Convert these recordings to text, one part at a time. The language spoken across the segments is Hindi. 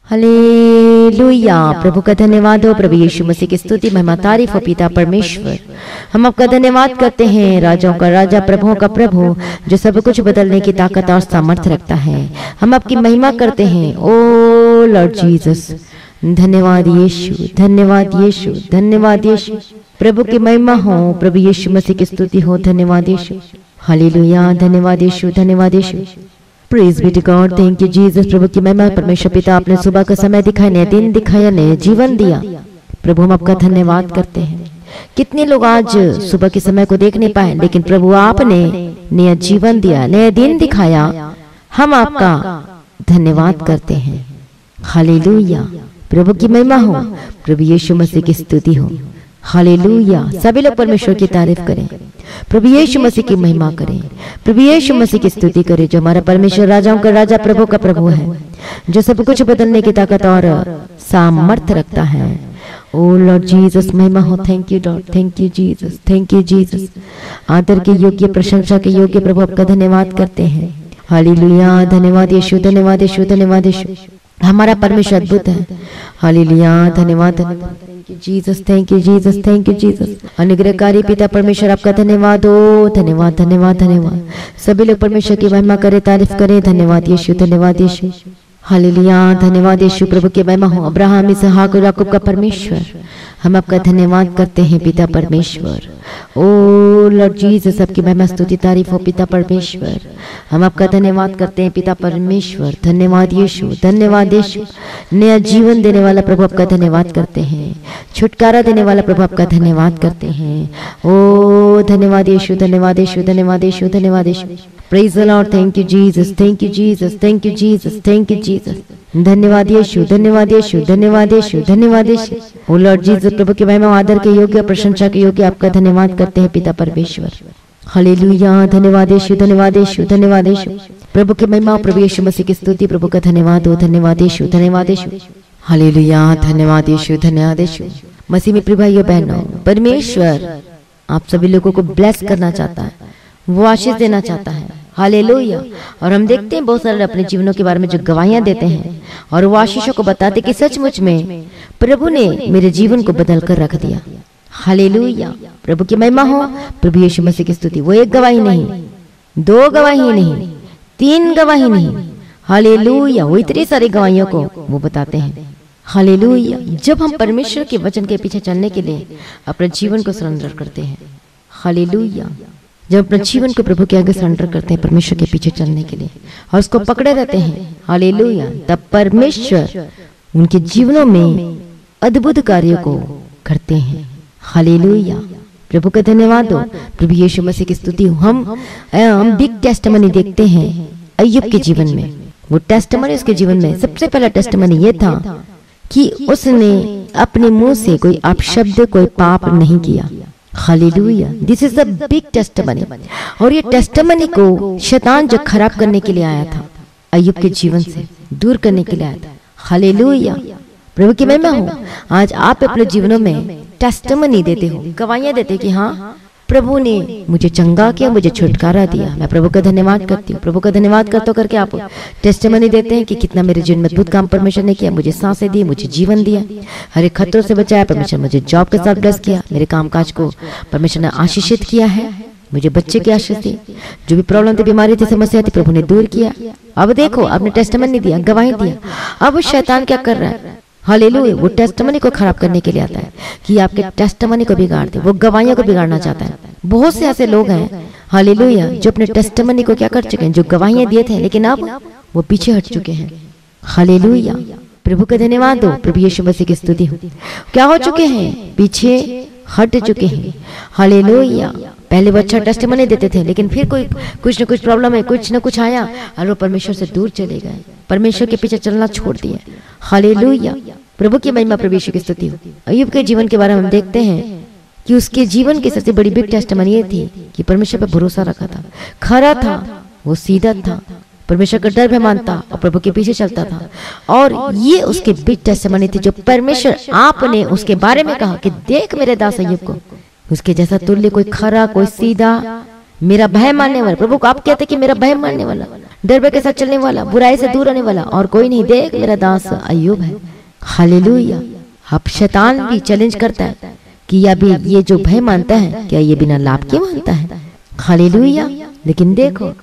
हालेलुया। प्रभु का धन्यवाद हो, प्रभु यीशु मसीह की स्तुति महिमा तारीफ हो पिता परमेश्वर। हम आपका धन्यवाद करते हैं, राजाओं का राजा प्रभुओं का प्रभु, जो सब कुछ बदलने की ताकत और सामर्थ्य रखता है। हम आपकी महिमा करते हैं ओ लॉर्ड जीसस। धन्यवाद यीशु, धन्यवाद यीशु, धन्यवाद यीशु। प्रभु की महिमा हो, प्रभु यीशु मसीह की स्तुति हो। धन्यवाद यीशु, हालेलुया। धन्यवाद यीशु, धन्यवाद Yeshu. Praise be to God, thank you Jesus. प्रभु की महिमा। परमेश्वर पिता, आपने सुबह का समय दिखाया, नया दिन दिखाया, नया जीवन दिया। प्रभु हम आपका धन्यवाद करते हैं। कितने लोग आज सुबह के समय को देख नहीं पाए, लेकिन प्रभु आपने नया जीवन दिया, नया दिन दिखाया। हम आपका धन्यवाद करते हैं। हालेलुया। प्रभु की महिमा हो, प्रभु यीशु मसीह की स्तुति हो। हालेलुया। सभी लोग परमेश्वर की तारीफ करें, प्रभु यीशु मसीह की महिमा करें, प्रभु यीशु मसीह की स्तुति करें, जो हमारा परमेश्वर राजाओं का राजा प्रभु का प्रभु है, जो सब कुछ बदलने की ताकत और सामर्थ्य रखता है। ओ लॉर्ड जीसस, महिमा हो। Thank you Lord, thank you Jesus, thank you Jesus. आदर के योग्य, प्रशंसा के योग्य प्रभु आपका धन्यवाद करते हैं। हालेलुया। धन्यवाद यीशु, धन्यवाद यीशु, धन्यवाद यीशु। हमारा परमेश्वर अद्भुत है। हालेलुया। धन्यवाद, thank you Jesus, thank you Jesus, thank you Jesus. अनुग्रहकारी पिता परमेश्वर आपका धन्यवाद हो। धन्यवाद, धन्यवाद, धन्यवाद। सभी लोग परमेश्वर की महिमा करें, तारीफ करें। धन्यवाद यीशु, धन्यवाद यीशु। हालेलुया। धन्यवाद यीशु। प्रभु की महिमा हो। अब्राहम, इसहाक और याकूब का परमेश्वर, हम आपका धन्यवाद करते हैं पिता परमेश्वर। ओ लॉर्ड जीसस, आपकी महिमा स्तुति तारीफ हो पिता परमेश्वर। हम आपका धन्यवाद करते हैं पिता परमेश्वर। धन्यवाद यीशु, धन्यवाद यीशु। नया जीवन देने वाला प्रभु आपका धन्यवाद करते हैं। छुटकारा देने वाला प्रभु आपका धन्यवाद करते हैं। ओ धन्यवाद यीशु, धन्यवाद यीशु, धन्यवाद यीशु, धन्यवाद Yeshu. Praise the lord. Thank you Jesus, thank you Jesus, thank you Jesus, thank you Jesus. धन्यवाद यीशु, धन्यवाद यीशु, धन्यवाद यीशु, धन्यवाद यीशु। ओ लॉर्ड जीसस, प्रभु के महिमा आदर के योग्य, प्रशंसा के योग्य आपका धन्यवाद करते हैं पिता परमेश्वर। हालेलुया। धन्यवाद यीशु, धन्यवाद यीशु, धन्यवाद यीशु। प्रभु के महिमा, प्रभु यीशु मसीह की स्तुति, प्रभु का धन्यवाद हो। धन्यवाद यीशु, धन्यवाद यीशु। हालेलुया। धन्यवाद यीशु, धन्यवाद यीशु। मसीह में प्रिय भाइयों बहनों, परमेश्वर आप सभी लोगों को ब्लेस करना चाहता है, वो आशीष देना चाहता है। हालेलुया। और हम देखते हैं बहुत सारे अपने जीवनों के बारे में जो गवाहियां देते हैं और वो आशीषों को बताते कि सचमुच में प्रभु ने मेरे जीवन को बदल कर रख दिया। हालेलुया। प्रभु की महिमा हो, प्रभु यीशु मसीह की स्तुति। वो एक गवाही नहीं, दो गवाही नहीं, तीन गवाही नहीं। हालेलुया। वो इतनी सारी गवाहियों को वो बताते हैं। हालेलुया। जब हम परमेश्वर के वचन के पीछे चलने के लिए अपने जीवन को सरेंडर करते हैं, हालेलुया, जब अपने जीवन को प्रभु के आगे सरेंडर करते हैं परमेश्वर के पीछे चलने के लिए और उसको पकड़े रहते हैं, हालेलुया, तब परमेश्वर उनके जीवनों में अद्भुत कार्यों को करते हैं। हालेलुया। प्रभु का धन्यवाद हो, प्रभु यीशु मसीह की स्तुति हो। हम बिग टेस्टिमनी देखते हैं अय्यूब के जीवन में। वो टेस्टिमनी उसके जीवन में सबसे पहला टेस्टिमनी ये था कि उसने अपने मुंह से कोई अपशब्द, कोई पाप नहीं किया। Hallelujah. This is the big testimony. और ये टेस्टिमनी को शैतान जो खराब करने के लिए आया था, अय्यूब के जीवन से दूर करने के लिए आया था। हालेलुया। प्रभु की महिमा हो। आज आप अपने जीवनों में टेस्टिमनी देते हो, गवाहियां देते कि हाँ प्रभु ने मुझे चंगा किया, मुझे छुटकारा दिया। मैं प्रभु का धन्यवाद करती हूँ। प्रभु का धन्यवाद करके आप टेस्टिमनी देते हैं कि कितना मेरे जीवन में अद्भुत काम परमेश्वर ने किया, मुझे सांसें दी, मुझे जीवन दिया, हर एक खतरों से बचाया। परमेश्वर मुझे जॉब के साथ ब्लेस किया, मेरे कामकाज को परमेश्वर ने आशीषित किया है, मुझे बच्चे की आशीष दी, जो भी प्रॉब्लम थी, बीमारी थी, समस्या थी, प्रभु ने दूर किया। अब देखो, आपने टेस्टिमनी दिया, गवाही दिया। अब वो शैतान क्या कर रहा है? हालेलुया। वो टेस्टिमनी को खराब करने के लिए आता है कि आपके टेस्टिमनी को बिगाड़ दे, वो गवाहियों को बिगाड़ना चाहता है। बहुत से ऐसे लोग हैं, हालेलुया, जो अपने टेस्टिमनी को क्या कर चुके हैं, जो गवाहियां दिए थे, लेकिन अब वो पीछे हट चुके हैं। हालेलुया। प्रभु का धन्यवाद हो, प्रभु यीशु मसीह की स्तुति हो। क्या हो चुके हैं? पीछे हट चुके हैं। हालेलुया। पहले वो अच्छा टेस्टिमनी देते थे, लेकिन फिर कोई कुछ न कुछ प्रॉब्लम है, कुछ न कुछ आया और वो परमेश्वर से दूर चले गए, परमेश्वर के पीछे चलना छोड़ दिया। हालेलुया। प्रभु की महिमा, प्रभु यीशु की स्तुति हो। अय्यूब के जीवन के बारे में हम देखते हैं कि उसके जीवन की सबसे बड़ी बिग टेस्टिमनी ये थी कि परमेश्वर पर भरोसा रखा था, खरा था, वो सीधा था, परमेश्वर का डर भी मानता और प्रभु के पीछे चलता था। और ये उसके बिग टेस्टिमनी थी जो परमेश्वर आपने उसके बारे में कहा कि देख मेरे दास अय्यूब को, उसके जैसा तुल्य कोई खरा, कोई सीधा मेरा भय मानने वाला, प्रभु को आप कहते कि मेरा भय मानने वाला, डर भय के साथ चलने वाला, बुराई से दूर रहने वाला और कोई नहीं। देख मेरा दास अय्यूब है। हालेलुया। अब शैतान भी चैलेंज करता है कि अभी ये जो भय मानता है क्या ये बिना लाभ के मानता है। हालेलुया। लेकिन देखो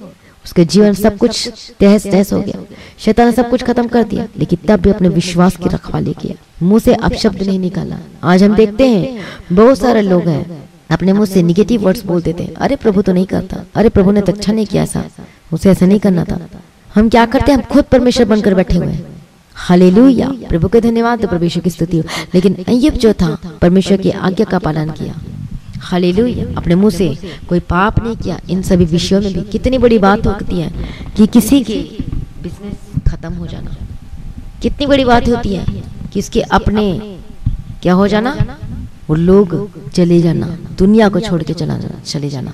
उसके जीवन सब कुछ तहस नहस हो गया, शैतान ने सब कुछ खत्म कर दिया, लेकिन तब भी अपने विश्वास की रखवाली किया, मुंह से अपशब्द नहीं निकाला। आज हम देखते हैं बहुत सारे लोग हैं अपने मुंह से निगेटिव वर्ड्स बोल देते हैं, अरे प्रभु तो नहीं करता, अरे प्रभु ने तो अच्छा नहीं किया, ऐसा उसे ऐसा नहीं करना था। हम क्या करते हैं, हम खुद परमेश्वर बनकर बैठे हुए हैं। हालेलुया। प्रभु के धन्यवाद, प्रभु यीशु की स्तुति हो। लेकिन अय्यूब जो था परमेश्वर की आज्ञा का पालन किया। हालेलुया। अपने मुंह से कोई पाप नहीं किया। इन सभी विषयों में भी कितनी बड़ी बात होती है कि किसी के बिजनेस खत्म हो जाना, कितनी बड़ी बात होती है कि इसके अपने क्या हो जाना, वो लोग चले जाना, दुनिया को छोड़ के चले जाना।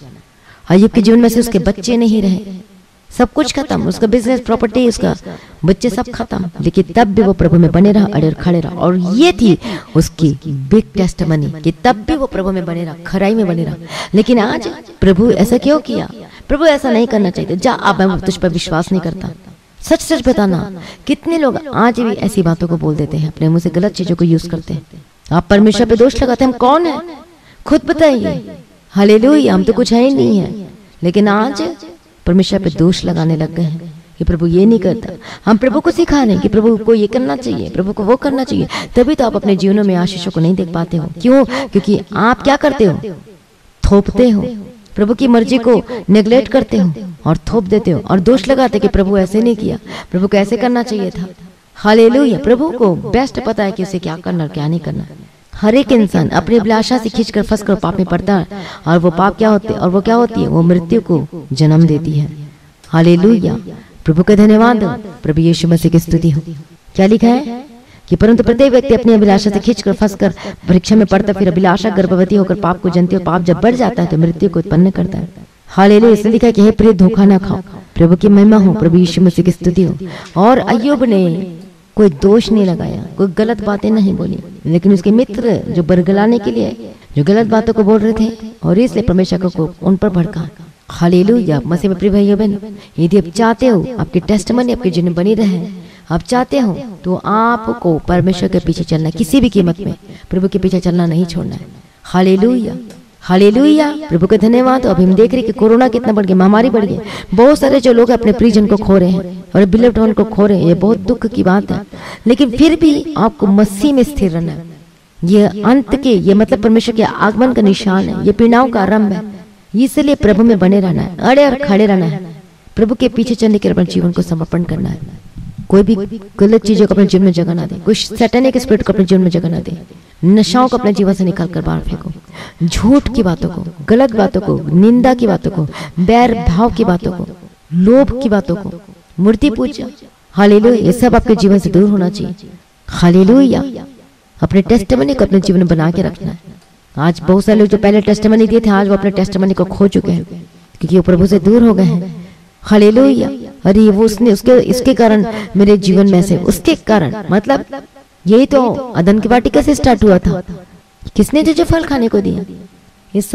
अय्यूब के जीवन में से उसके बच्चे नहीं रहे, सब कुछ खत्म, उसका बिजनेस, प्रॉपर्टी, उसका बच्चे सब खत्म, लेकिन तब भी वो प्रभु में बने रहा, अड़े खड़े रहा। और ये थी उसकी बिग टेस्टिमनी कि तब भी वो प्रभु में बने रहा, खराई में बने रहा। लेकिन आज प्रभु ऐसा क्यों किया? प्रभु ऐसा नहीं करना चाहिए, जा अब मैं तुझ पर विश्वास नहीं करता। सच सच बताना, कितने लोग आज भी ऐसी बातों को बोल देते हैं, अपने मुंह से गलत चीजों को यूज करते हैं। आप परमेश्वर पे दोष लगाते हैं, हम कौन है खुद बताइए। हालेलुया। हम तो कुछ है ही नहीं है, लेकिन आज परमेश्वर पे दोष लगाने लग गए हैं कि प्रभु ये नहीं करता। हम प्रभु को सिखा रहे हैं कि प्रभु को ये करना चाहिए, प्रभु को वो करना चाहिए, तभी तो आप अपने जीवनों में आशीषों को नहीं देख पाते हो। क्यों? क्योंकि आप क्या करते हो, थोपते हो, प्रभु की मर्जी को नेग्लेक्ट करते हो और थोप देते हो और दोष लगाते कि प्रभु ऐसे नहीं किया, प्रभु को ऐसे करना चाहिए था। हालेलुया। प्रभु को बेस्ट पता है कि उसे क्या करना और क्या नहीं करना। हर एक इंसान अपनी अभिलाषा से खींचकर फंसकर पाप में पड़ता है और वो पाप क्या होते और वो क्या होती है, वो मृत्यु को जन्म देती है। हालेलुया। प्रभु का धन्यवाद, प्रभु यीशु मसीह की स्तुति हो। क्या लिखा है कि परंतु प्रत्येक व्यक्ति अपनी अभिलाषा से खींचकर फंसकर परीक्षा में पड़ता, फिर अभिलाषा गर्भवती होकर पाप को जनती है, पाप जब बढ़ जाता है तो मृत्यु को उत्पन्न करता है। हालेलुया। इसलिए लिखा है कि हे प्रिय धोखा ना खाओ। प्रभु की महिमा हो, प्रभु यीशु मसीह की स्तुति हो। और अय्यूब ने कोई दोष नहीं लगाया, कोई गलत बातें नहीं बोली, लेकिन उसके मित्र जो बरगलाने के लिए जो गलत बातों को बोल रहे थे और इसलिए परमेश्वर को उन पर भड़का। हालेलुया। मसीह में प्रिय भाइयों बहन, यदि आप चाहते हो आपकी टेस्टिमनी आपके जीवन में बनी रहे, आप चाहते हो तो आपको परमेश्वर के पीछे चलना है, किसी भी कीमत में प्रभु के पीछे चलना नहीं छोड़ना है। हालेलुया। हालेलुया। प्रभु का धन्यवाद। अभी हम देख रहे कि कोरोना कितना बढ़ गया, महामारी बढ़ गई, बहुत सारे जो लोग अपने प्रियजन को खो रहे हैं और बिलव्ड वन को खो रहे हैं, ये बहुत दुख की बात है। लेकिन फिर भी आपको मसीह में स्थिर रहना है। ये अंत के, ये मतलब परमेश्वर के आगमन का निशान है, ये पीड़ाओं का आरंभ है। इसलिए प्रभु में बने रहना है, अड़े और खड़े रहना है, प्रभु के पीछे चलने के अपने जीवन को समर्पण करना है। कोई भी गलत चीजों को अपने जीवन में जगह ना दे, कोई सैतानिक स्पिरिट को अपने जीवन में जगह ना दे, नशाओं को अपने जीवन से निकाल कर बाहर फेंको, झूठ की बातों को, गलत बातों को, निंदा की बातों को, बैर भाव की बातों को, लोभ की बातों को, मूर्ति पूजा, हालेलुया, ये सब आपके जीवन से दूर होना चाहिए। हालेलुया। अपने टेस्टिमनी को अपने जीवन में बना के रखना है। आज बहुत सारे लोग जो पहले टेस्टिमनी दिए थे, आज वो अपने टेस्टिमनी को खो चुके हैं क्योंकि वो प्रभु से दूर हो गए हैं। हालेलुया। अरे वो उसने इसके कारण मेरे जीवन में से, उसके कारण मतलब यही तो अदन की वाटिका से स्टार्ट हुआ था। किसने तुझे फल खाने को दिया? इस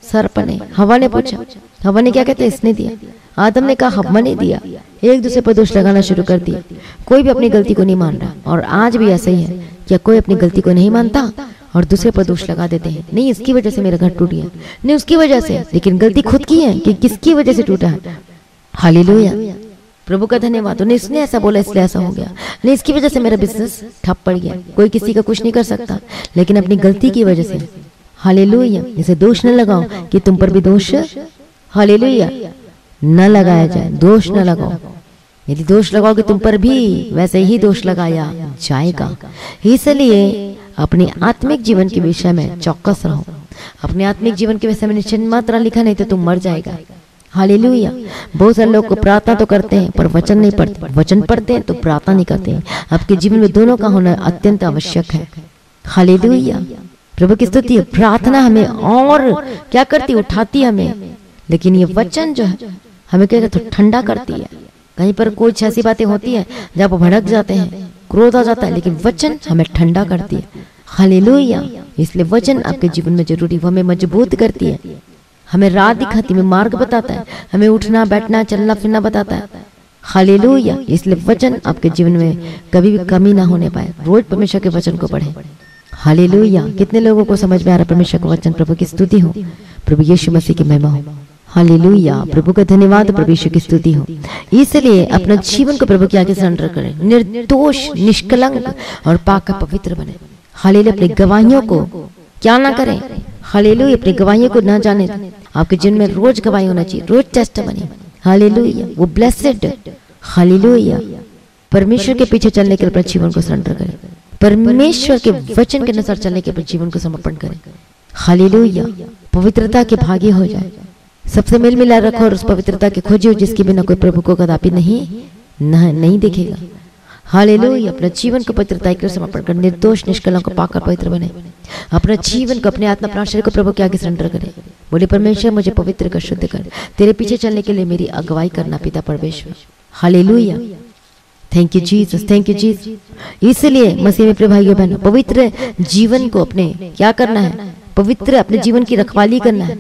सर्प ने, हवा ने पूछा। हवा ने क्या कहते, इसने दिया। आदम ने कहा हवा ने दिया। एक दूसरे पर दोष लगाना शुरू कर दिया। कोई भी अपनी गलती को नहीं मान रहा। और आज भी ऐसा ही है, क्या कोई अपनी गलती को नहीं मानता और दूसरे पर दोष लगा देते हैं। नहीं इसकी वजह से मेरा घर टूट गया, नहीं उसकी वजह से, लेकिन गलती खुद की है कि किसकी वजह से टूटा है। हालेलुया। प्रभु का धन्यवाद। उन्हें इसने ऐसा बोला इसलिए ऐसा हो गया, नहीं इसकी वजह से मेरा बिजनेस ठप पड़ गया। कोई किसी का कुछ नहीं कर सकता, लेकिन अपनी गलती की वजह से। हालेलुया। इसे दोष न लगाओ कि तुम पर भी दोष, हालेलुया, न लगाया जाए। दोष न लगाओ। यदि दोष लगाओगे तुम पर भी वैसे ही दोष लगाया जाएगा। इसलिए अपने आत्मिक जीवन के विषय में चौकस रहो। अपने आत्मिक जीवन के विषय में निश्चित मात्रा लिखा, नहीं तो तुम मर जाएगा। हालेलुया। बहुत सारे लोग को प्रार्थना तो करते हैं पर वचन नहीं पढ़ते, वचन पढ़ते हैं तो प्रार्थना नहीं करते हैं। आपके जीवन में दोनों का होना अत्यंत आवश्यक है। हालेलुया। प्रभु की स्तुति। प्रार्थना हमें और क्या करती, उठाती हमें, लेकिन ये वचन जो है हमें क्या कहते, ठंडा करती है। कहीं पर कुछ ऐसी बातें होती है जब भड़क जाते हैं, क्रोध आ जाता है, लेकिन वचन हमें ठंडा करती है। हालेलुया। इसलिए वचन आपके जीवन में जरूरी, वो हमें मजबूत करती है। हमें राह दिखाती, हमें मार्ग बताता है, हमें उठना बैठना चलना फिरना बताता है। हालेलुया। इसलिए वचन आपके जीवन में कभी भी कमी ना होने पाए। रोज परमेश्वर के वचन को पढ़े। हालेलुया। कितने लोगों को समझ में आ रहा परमेश्वर का वचन? प्रभु की स्तुति हो, प्रभु यीशु मसीह की महिमा हो। हालेलुया। प्रभु का धन्यवाद, प्रभु यीशु की स्तुति हो। इसलिए अपना जीवन को प्रभु के आगे सरेंडर करें, निर्दोष निष्कलंक और पाक पवित्र बने। हालेलुया। अपनी गवाहियों को क्या ना करें। हालेलुया। अपनी गवाहियों को ना जाने। आपके जीवन में रोज गवाही होना चाहिए, रोज टेस्टिमनी। हालेलुया। वो ब्लेसेड। हालेलुया। परमेश्वर के पीछे चलने के लिए अपने जीवन को सरेंडर करें, परमेश्वर के वचन के अनुसार चलने के अपने जीवन को समर्पण करें। हालेलुया। पवित्रता के भागी हो जाए, सबसे मेल मिला रखो और उस पवित्रता के खोजियो जिसके बिना कोई प्रभु को कदापि नहीं देखेगा। हालेलुया। अपना जीवन को पवित्रता के समर्पण कर, निर्दोष निष्कलंक को पाकर पवित्र बने। अपना जीवन को, अपने आत्मा प्राण शरीर को प्रभु के आगे सरेंडर करें। बोले परमेश्वर मुझे पवित्र कर, शुद्ध कर, तेरे पीछे चलने के लिए मेरी अगुवाई करना पिता परमेश्वर। Hallelujah. Thank you Jesus, thank you Jesus. इसलिए मसीह में प्रिय भाइयों बहनों, पवित्र जीवन को अपने क्या करना है? पवित्र अपने जीवन की रखवाली करना है।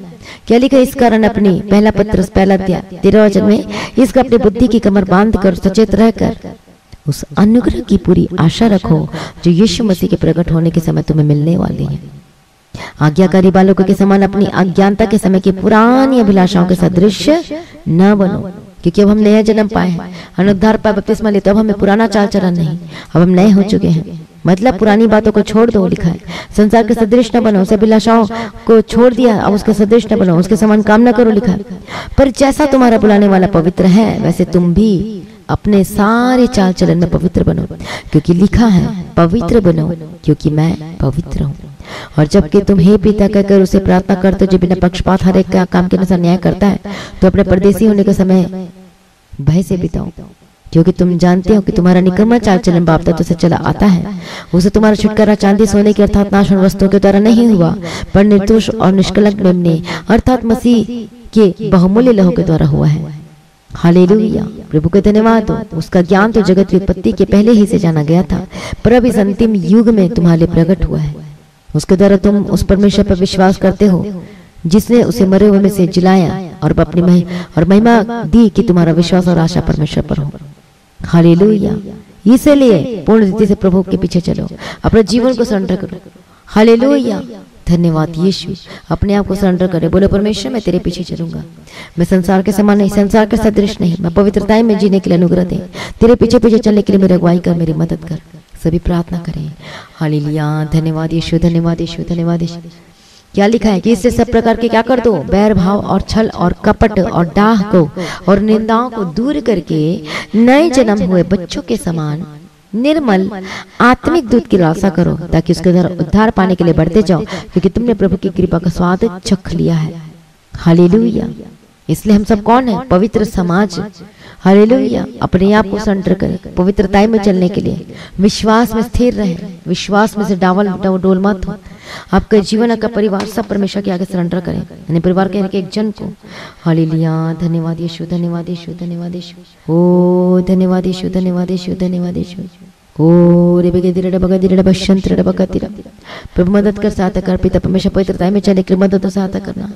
क्या लिखा? इस कारण अपनी पहला पत्र पहला अध्याय 13 वचन में, इसका अपनी बुद्धि की कमर बांध कर सचेत रहकर उस अनुग्रह की पूरी आशा रखो जो यीशु मसीह के प्रकट होने के समय तुम्हें मिलने वाली है। आज्ञाकारी बालकों के समान अपनी अज्ञानता के समय की पुरानी अभिलाषाओं के सदृश न बनो, क्योंकि अब हम नया जन्म पाए हैं, अनुद्धार पाए, बपतिस्मा लिए, तो अब हमें पुराना चाल चलन नहीं, अब हम नए हो चुके हैं। मतलब पुरानी बातों को छोड़ दो, लिखा है। संसार के सदृश न बनो, उसे अभिलाषाओं को छोड़ दिया, अब उसके सदृश न बनो, उसके समान काम न करो, लिखा है। पर जैसा तुम्हारा बुलाने वाला पवित्र है, वैसे तुम भी अपने सारे चाल चलन में पवित्र बनो, क्योंकि लिखा है पवित्र बनो क्योंकि मैं पवित्र हूँ। और जबकि तुम हे पिता कहकर उसे प्रार्थना करते हो जो बिना पक्षपात हर एक का काम के अनुसार न्याय करता है, तो अपने परदेसी होने का समय भय से बिताओ, क्योंकि तुम जानते हो कि तुम्हारा निकम्मा चाल चलन बाप दादों से चला आता है। उसे तुम्हारा छुटकारा चांदी सोने के अर्थात नाशवान वस्तुओं के द्वारा नहीं हुआ, पर निर्दोष और निष्कलंक मेमने अर्थात मसीह के बहुमूल्य लहू के द्वारा हुआ है। हालेलुया। प्रभु का धन्यवाद हो। उसका ज्ञान तो जगत की उत्पत्ति के पहले ही से जाना गया था, पर अब इस अंतिम युग में तुम्हारे प्रकट हुआ है। उसके द्वारा तुम उस परमेश्वर पर विश्वास करते हो जिसने उसे मरे हुए में से जिलाया और अपनी महिमा दी कि तुम्हारा विश्वास और आशा परमेश्वर पर हो। हालेलुया। इसलिए पूर्ण रीति से प्रभु के पीछे चलो, अपने जीवन को सरेंडर करो। हालेलुया। धन्यवाद यीशु। अपने आप को सरेंडर करे, बोले परमेश्वर मैं तेरे पीछे चलूंगा, मैं संसार के समान नहीं, संसार के सदृश नहीं, मैं पवित्रता में जीने के लिए अनुग्रह दे, तेरे पीछे पीछे चलने के लिए मेरी अगुवाई कर, मेरी मदद कर। सभी प्रार्थना करें। हालेलुया। धन्यवाद यीशु, धन्यवाद यीशु, धन्यवाद यीशु। क्या लिखा है कि इससे सब प्रकार के क्या कर दो? बैर भाव और छल और कपट और डाह को और निंदाओं को दूर करके नए जन्म हुए बच्चों के समान निर्मल आत्मिक दूध की लालसा करो, ताकि उसके द्वारा उद्धार पाने के लिए बढ़ते जाओ, क्योंकि तुमने प्रभु की कृपा का स्वाद चख लिया है। हालेलुया। इसलिए हम सब कौन है? पवित्र समाज। हालेलुया। अपने आप को सरेंडर करें, पवित्रता में चलने के लिए विश्वास में स्थिर रहे, विश्वास में से डोल मत हो। आपका जीवन, आपका परिवार सब परमेश्वर के आगे सरेंडर करें, यानी परिवार के एक जन को। हालेलुया। धन्यवाद यीशु, धन्यवाद यीशु, धन्यवाद यीशु। ओ धन्यवाद यीशु, धन्यवाद यीशु, धन्यवाद यीशु। ओ रे बगदिरे बगदिरे बशंत्र बगतिरा। प्रभु मदद कर, सहायता कर पिता परमेश्वर, पवित्रता में चलने के लिए मदद और सहायता करना।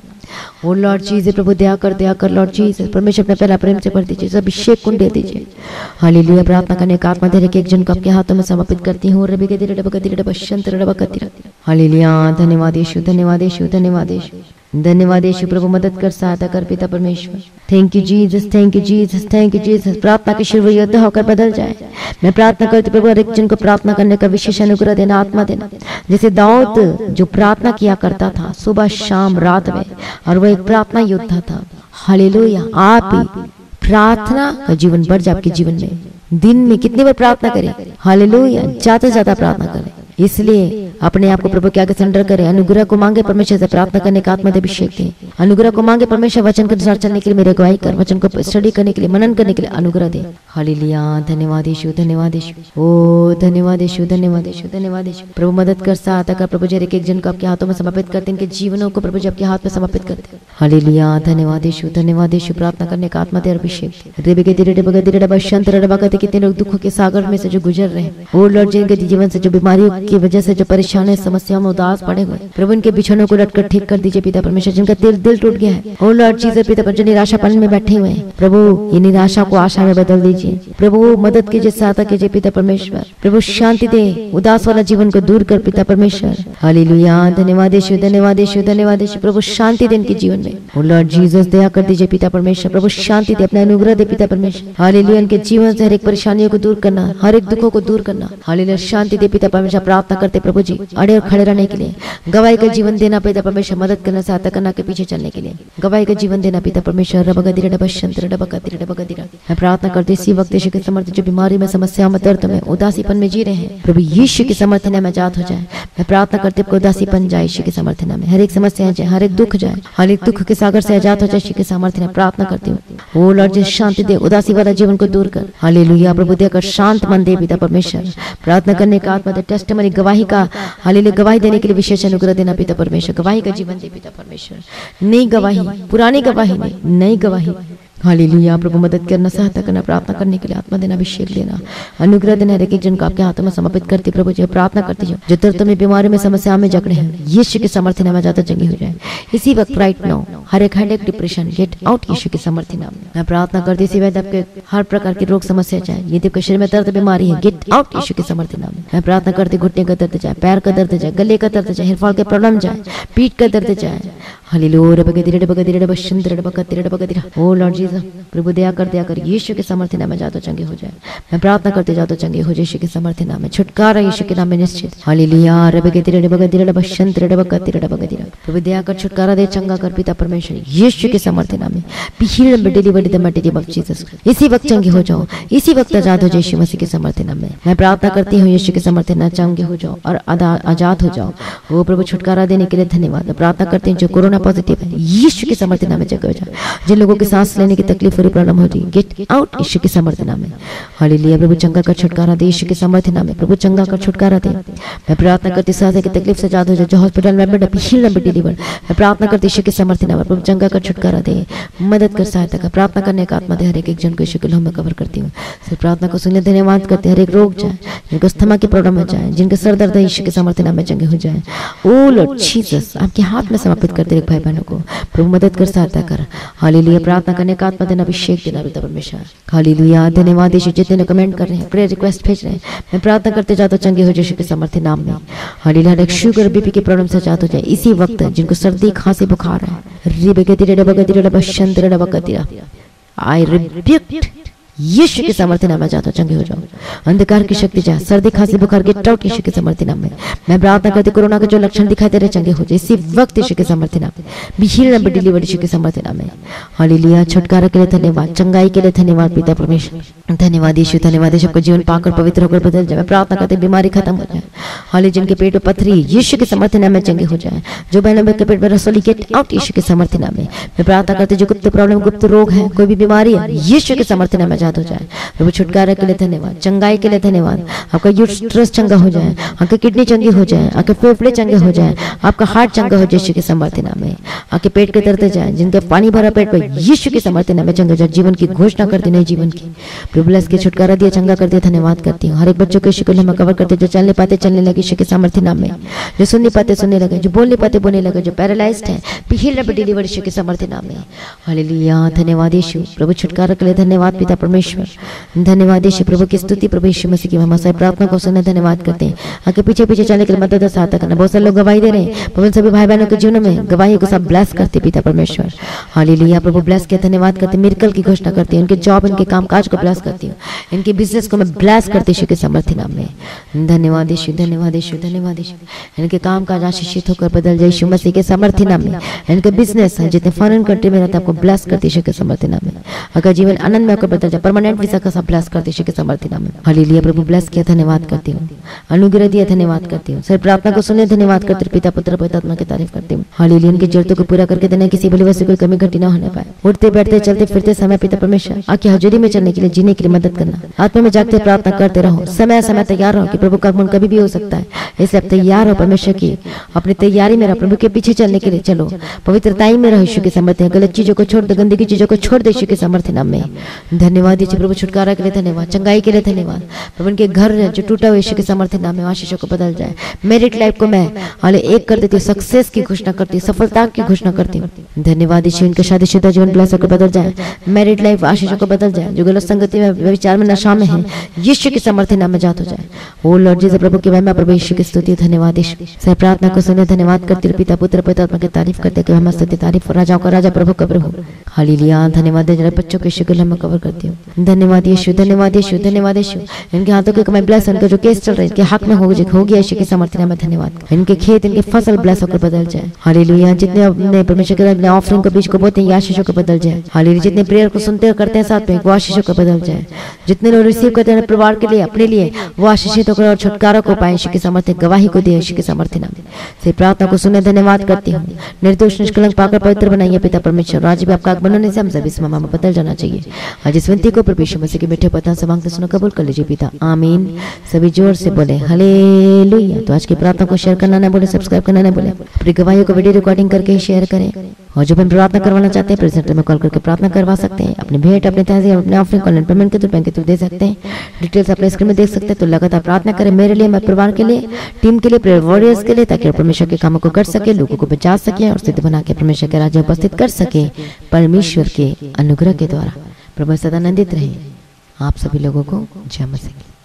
ओ लॉर्ड जीसस, प्रभु दया कर लॉर्ड जीसस, परमेश्वर अपने पहला प्रेम से भर दीजिए, अभिषेक कुंड दे दीजिए। हालेलुया। प्रार्थना करने का आत्मा धैर्य के एक जन को आपके हाथों में समर्पित करती हूँ। रे बगदिरे बगदिरे बशंत्र बगतिरा। हालेलुया। धन्यवाद यीशु, धन्यवाद यीशु, धन्यवाद यीशु, धन्यवाद यीशु। प्रभु मदद कर, सहायता कर पिता परमेश्वर। Thank you Jesus, thank you Jesus, thank you Jesus. प्रार्थना के शिव योद्धा होकर बदल जाए। मैं प्रार्थना करती प्रभु हर एक जन को प्रार्थना करने का विशेष अनुग्रह देना, आत्मा देना। जैसे दाऊद जो प्रार्थना किया करता था सुबह शाम रात में, और वह एक प्रार्थना योद्धा था। हालेलुया। आप ही प्रार्थना का जीवन बढ़ जाए आपके जीवन में। दिन में कितनी बार प्रार्थना करें? हालेलुया। ज्यादा से ज्यादा प्रार्थना करें। इसलिए अपने आप को प्रभु के आगे सरेंडर करें। अनुग्रह को मांगे परमेश्वर से, प्रार्थना करने का आत्मा दे, अभिषेक दे। अनुग्रह को मांगे परमेश्वर, वचन के अनुसार चलने के लिए मेरी अगुवाई कर, वचन को स्टडी करने के लिए, मनन करने के लिए अनुग्रह दे। हालेलुया। धन्यवाद यीशु, धन्यवाद यीशु। ओ धन्यवाद यीशु, धन्यवाद यीशु, धन्यवाद यीशु। प्रभु मदद कर, सहायता कर। प्रभु जी एक एक जन को आपके हाथों में समर्पित करते, इनके जीवनों को प्रभु जी आपके हाथ में समर्पित करते। हालेलुया। धन्यवाद यीशु, धन्यवाद यीशु। प्रार्थना करने का आत्मा दे, अभिषेक दे। कितने लोग दुखों के सागर में से जो गुजर रहे हैं, ओ लॉर्ड जिनके जीवन से जो बीमारियों की वजह से जो परेशान है, समस्याओं में उदास पड़े हुए, प्रभु इनके बिछड़ों को लटकर ठीक कर दीजिए पिता परमेश्वर। जिनका दिल टूट गया है, ओ लॉर्ड जीसस पिता परमेश्वर, निराशापन में बैठे हुए हैं, प्रभु ये निराशा को आशा में बदल दीजिए। प्रभु मदद कीजिए, सहायता कीजिए पिता परमेश्वर। प्रभु शांति दे, उदास वाला जीवन को दूर कर पिता परमेश्वर। हालेलुया, धन्यवाद यीशु, धन्यवाद यीशु, धन्यवाद यीशु। प्रभु शांति दे इनके जीवन में, ओ लॉर्ड जीसस दया कर दीजिए पिता परमेश्वर। प्रभु शांति दे, अपना अनुग्रह दे पिता परमेश्वर। हालेलुया, इनके जीवन से हर एक परेशानियों को दूर करना, हर एक दुखों को दूर करना। हालेलुया, शांति दे पिता परमेश्वर। प्रार्थना करते प्रभु जी अड़े और खड़े रहने के लिए, गवाही का जीवन देना पिता परमेश्वर, मदद करना, सहायता करना, के पीछे चलने के लिए गवाही का जीवन देना पिता परमेश्वर। रबगदिरा डबशंतर डबगदिरा डबगदिरा। मैं प्रार्थना करती इसी वक्त यीशु के समर्थ, जो बीमारी में, समस्याओं में, दर्द में, उदासीपन में जी रहे हैं, प्रभु यीशु के समर्थन में आजाद हो जाए। मैं प्रार्थना करती हूँ उदासीपन जाए यीशु के समर्थन में, हर एक समस्या जाए, हर एक दुख जाए, हर एक दुख के सागर से आजाद हो जाए यीशु के समर्थन में। प्रार्थना करती हूँ ओ लॉर्ड जी शांति दे, उदासी वाला जीवन को दूर कर। हालेलुया, प्रभु देकर शांत मन दे पिता परमेश्वर। प्रार्थना करने का आत्मा दे, टेस्टिमनी गवाही का, हालेलुया गवाही देने के लिए विशेष अनुग्रह देना पिता परमेश्वर। गवाही का जीवन दे पिता परमेश्वर, नई गवाही, पुरानी गवाही नहीं, नई गवाही। हालेलुया, प्रभु मदद करना, सहायता करना, प्रार्थना करने के लिए आत्मा देना, अभिषेक देना, अनुग्रह देना। हर एक जन को आपके हाथों में समर्पित करती प्रभु जी। प्रार्थना करती हूँ जो दर्द में, बीमारी में, समस्या में जकड़े हैं, यीशु के समर्थन में ज्यादा चंगी हो जाए इसी वक्त, राइट नाउ। हर एक headache, depression get out Yeshu के समर्थन नाम में। मैं प्रार्थना करती इसी वक्त आपके हर प्रकार की रोग समस्या जाए, यदि आपके शरीर में दर्द बीमारी है, गेट आउट यीशु के समर्थन नाम में। मैं प्रार्थना करती घुटने का दर्द जाए, पैर का दर्द जाए, गले का दर्द जाए, हेयरफॉल के प्रॉब्लम जाए, पीठ का दर्द जाए। हालेलुया, ओ लॉर्ड जीसस प्रभु दया कर यीशु के समर्थन नाम में जादू चंगे हो जाए। मैं प्रार्थना करते जादू चंगे हो जाए यीशु के समर्थन नाम में। छुटकारा यीशु के नाम में निश्चित। हालेलुया, प्रभु दया कर, छुटकारा दे, चंगा कर पिता परमेश्वर यीशु के समर्थन नाम में। Be healed and delivered in the mighty name of Jesus. इसी वक्त चंगे हो जाओ, इसी वक्त आजाद हो जाओ यीशु मसीह के समर्थन नाम में। मैं प्रार्थना करती हूँ यीशु के समर्थन नाम, चंगे हो जाओ और आजाद हो जाओ। वो प्रभु छुटकारा देने के लिए धन्यवाद। प्रार्थना करते हैं जो कोरोना पॉजिटिव है, यीशु के समर्थन नाम में जगह हो जाए। जिन लोगों की सांस लेने की तकलीफ हो रही, प्रॉब्लम हो रही, गेट आउट यीशु के समर्थन नाम में। हालेलुया, प्रभु चंगा कर, छुटकारा दे यीशु के समर्थन नाम में। प्रभु चंगा कर, छुटकारा दे। मैं प्रार्थना करती सांस की तकलीफ से आजाद हो जाए, जो हॉस्पिटल में एडमिट है, हील एंड डिलीवर। मैं प्रार्थना करती यीशु के समर्थन नाम में। प्रभु चंगा कर, छुटकारा दे, मदद कर, सहायता कर। प्रार्थना करने का आत्मा दे, हर एक जन को यीशु के नाम में कवर करती हूँ। सिर्फ प्रार्थना को सुनने धन्यवाद करते। हर एक रोग जाए, जिनको अस्थमा की प्रॉब्लम हो जाए, जिनके सर दर्द है, यीशु के समर्थन नाम में चंगे हो जाए। ओ लॉर्ड जीसस, आपके हाथ में समर्पित करते रहे भाई बहनों को। प्रभु मदद कर, सहायता कर। हालेलुया, प्रार्थना करने का आत्मा देना, अभिषेक देना पिता परमेश्वर। हालेलुया, धन्यवाद यीशु। जितने कमेंट कर रहे हैं, प्रेयर रिक्वेस्ट भेज रहे हैं, मैं प्रार्थना करते जाता चंगे हो यीशु के समर्थन नाम में। हालेलुया, हर एक शुगर बीपी की प्रॉब्लम से जाता हो जाए इसी वक्त। जिनको सर्दी, खांसी, बुखार है, आई रिब्यूक यीशु के समर्थन नाम में जाता चंगे हो जाओ। अंधकार की शक्ति जाए, सर्दी, खांसी, बुखार गेट आउट यीशु के समर्थन नाम में। मैं प्रार्थना करती कोरोना के जो लक्षण दिखाई दे रहे चंगे हो जाए इसी वक्त यीशु के समर्थन नाम में। बी हील्ड एंड डिलीवर्ड यीशु के समर्थन नाम में। हालेलुया, छुटकारा के लिए धन्यवाद, चंगाई के लिए धन्यवाद पिता परमेश्वर। धन्यवाद यीशु, धन्यवाद यीशु। आपका जीवन पाकर पवित्र होकर बदल जाए। मैं प्रार्थना करती बीमारी खत्म हो जाए। हालेलुया, जिनके पेट में पथरी, यीशु के समर्थन नाम में चंगे हो जाए। जो बहनों के पेट में रसोली, गेट आउट यीशु के समर्थन नाम में। मैं प्रार्थना करती जो गुप्त प्रॉब्लम, गुप्त रोग है, कोई भी बीमारी है, यीशु के समर्थन नाम में आजाद हो जाए। प्रभु छुटकारा के लिए धन्यवाद, चंगाई के लिए धन्यवाद। आपका यूट्रस चंगा हो जाए, आपकी किडनी चंगी हो जाए, आपके फेफड़े चंगे हो जाए, आपका हार्ट चंगा हो जाए यीशु के समर्थन नाम में। आपके पेट के दर्द जाए, जिनके पानी भरा पेट पर यीशु के समर्थन नाम में चंगा जाए। जीवन की घोषणा करती नई जीवन की। प्रभु ब्लेस के, छुटकारा दिया, चंगा कर दिया, धन्यवाद करती हूँ। हर एक बच्चों को यीशु के नाम में कवर करते, जो चलने पाते चलने लगे यीशु के समर्थन नाम में। जो सुनने पाते सुनने लगे, जो बोलने पाते बोलने लगे, जो पैरालाइज्ड है, बी हील्ड एंड डिलीवर्ड यीशु के समर्थन नाम में। हालेलुया, धन्यवाद यीशु। प्रभु छुटकारा के लिए धन्यवाद पिता परमेश्वर। धन्यवाद यीशु, प्रभु की स्तुति, प्रभु यीशु मसीह की महिमा। प्रार्थना को सुनने धन्यवाद करते हैं। आगे पीछे पीछे चलने के लिए मदद और सहायता करना। बहुत सारे लोग गवाही दे रहे हैं, प्रभु सभी भाई बहनों के जीवन में गवाही को सब ब्लेस करते पिता परमेश्वर। हालेलुया, प्रभु ब्लेस के धन्यवाद करते, मिरेकल की घोषणा करती है, उनके जॉब, इनके कामकाज को ब्लेस करती हूँ, इनके बिजनेस को मैं ब्लेस करती यीशु के समर्थन नाम में। धन्यवाद यीशु, धन्यवाद यीशु, धन्यवाद यीशु। इनके कामकाज आशीषित होकर बदल जाए यीशु मसीह के समर्थन नाम में। इनके बिजनेस है, जितने फॉरेन कंट्री में रहते हैं, आपको ब्लेस करती यीशु के समर्थन नाम में। अगर जीवन आनंद में होकर बदल जाए, परमानेंट वीजा का सब ब्लेस करती यीशु के समर्थन नाम में। हालेलुया, प्रभु ब्लेस किया, धन्यवाद करती हूँ। अनुग्रह दिया, धन्यवाद करती हूँ। सिर्फ प्रार्थना को सुने धन्यवाद करते, पिता पुत्र पवित्र आत्मा की तारीफ करती हूँ। हालेलुया, उनकी जरूरतों को पूरा करके देना, किसी भली वस्तु कोई कमी घटी ना होने पाए। उठते बैठते चलते फिरते समय पिता परमेश्वर आपकी हजूरी में चलने के लिए, जीने के लिए मदद करना। आत्मा में जागते प्रार्थना करते रहो, समय समय तैयार रहो कि प्रभु का आगमन कभी भी हो सकता है। इसलिए आप तैयार हो परमेश्वर की, अपनी तैयारी में रहो, प्रभु के पीछे चलने के लिए चलो। पवित्रताई में रहो यीशु के समर्थन। गलत चीजों को छोड़ दो, गंदगी चीजों को छोड़ दो यीशु के समर्थन नाम में। धन्यवाद धन्यवाद दीजिए प्रभु, छुटकारा के लिए धन्यवाद, चंगाई के लिए धन्यवाद प्रभु। इनके घर जो टूटा हुआ यीशु के सामर्थ्य नाम में आशीषों को बदल जाए। मेरिट लाइफ को मैं हाले एक कर देती हूँ, सक्सेस की घोषणा करती हूँ, सफलता की घोषणा करती हूँ। धन्यवाद दीजिए इनके शादीशुदा जीवन ब्लेस होकर बदल जाए, मेरिट लाइफ आशीषों को बदल जाए। जो गलत संगति में विचार में नशा में है यीशु के सामर्थ्य नाम में जात हो जाए। ओ लॉर्ड जीसस प्रभु की महिमा, प्रभु यीशु की स्तुति धन्यवाद। से प्रार्थना को सुने धन्यवाद करती हूँ, पिता पुत्र पवित्र आत्मा की तारीफ करते कि हम स्तुति तारीफ, राजाओं का राजा प्रभु का प्रभु। हालेलुया। धन्यवाद जरा बच्चों के यीशु के मैं कवर करती हूँ। धन्यवाद यीशु, धन्यवाद यीशु, धन्यवाद यीशु। इनके हाथों के कमाई ब्लेस, इनका जो केस चल रहा है इनके हक में हो गया यीशु के सामर्थ्य नाम में धन्यवाद। इनके खेत इनके फसल ब्लेस होकर बदल जाए। हालेलुया। जितने अपने परमेश्वर के अपने ऑफरिंग को बीच को बोते हैं आशीषों को बदल जाए। हालेलुया। जितने प्रेयर को सुनते करते हैं साथ में वो आशीषों को बदल जाए। जितने लोग रिसीव करते हैं परिवार के लिए अपने लिए वो आशीषित होकर और छुटकारा को पाए यीशु के सामर्थ्य, गवाही को दे यीशु के सामर्थ्य नाम से। प्रार्थना को सुने धन्यवाद करती हूँ। निर्दोष निष्कलंक पाकर पवित्र बनाइए पिता परमेश्वर। आज भी आपका आगमन होने से हम सभी मामा में बदल जाना चाहिए। आज इस विनती को प्रभु यीशु मसीह के मीठे पता से मांगते सुनो कबूल कर लीजिए पिता, आमीन। सभी जोर से बोले हालेलुया। तो आज की प्रार्थना को शेयर करना ना बोले, सब्सक्राइब करना ना बोले, अपनी गवाहियों को वीडियो रिकॉर्डिंग करके शेयर करें। और जो भी प्रार्थना करवाना चाहते हैं प्रेजेंटर में कॉल करके प्रार्थना करवा सकते हैं। अपने भेंट अपने तहजीब अपने ऑफरिंग ऑनलाइन पेमेंट के थ्रू बैंक के थ्रू दे सकते हैं। डिटेल्स अपने स्क्रीन में देख सकते हैं। तो लगातार प्रार्थना करें मेरे लिए, मेरे परिवार के लिए, टीम के लिए, प्रेयर वॉरियर्स के लिए, ताकि परमेश्वर के कामों को कर सके, लोगों को बचा सके और सिद्ध बना के परमेश्वर के राज्य उपस्थित कर सके परमेश्वर के अनुग्रह के द्वारा। प्रभु सदा आनंदित रहे। आप सभी लोगों को जय मसीह।